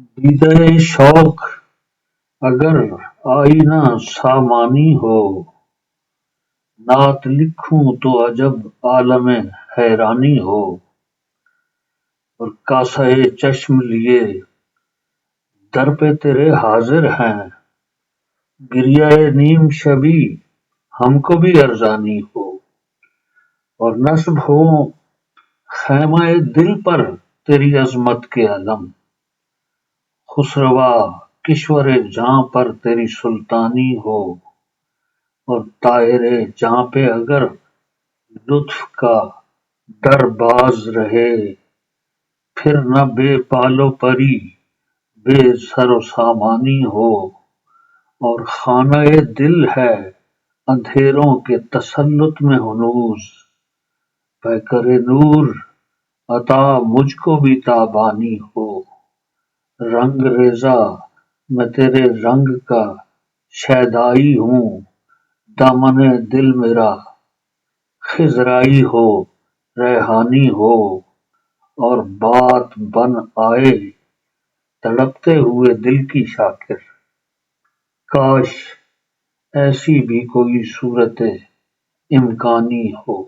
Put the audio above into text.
دیدہ شوق اگر آئینہ سامانی ہو، نعت لکھوں تو عجب عالم حیرانی ہو، اور کاسہ چشم لیے در پہ تیرے حاضر ہیں، گریہ نیم شبی ہم کو بھی ارزانی ہو، اور نصب ہو خیمہ دل پر تیری عظمت کے علم، خسروا کشور جاں پر تیری سلطانی ہو، اور طاہر جاں پہ اگر لطف کا در باز رہے، پھر نہ بے بال و پری بے سر و سامانی ہو، اور خانہ دل ہے اندھیروں کے تسلط میں ہنوز، پیکر نور عطا مجھ کو بھی تابانی ہو، رنگ ریزہ میں تیرے رنگ کا شیدائی ہوں، دامن دل میرا خضرائی ہو ریحانی ہو، اور بات بن آئے تڑپتے ہوئے دل کی شاکر، کاش ایسی بھی کوئی صورت امکانی ہو۔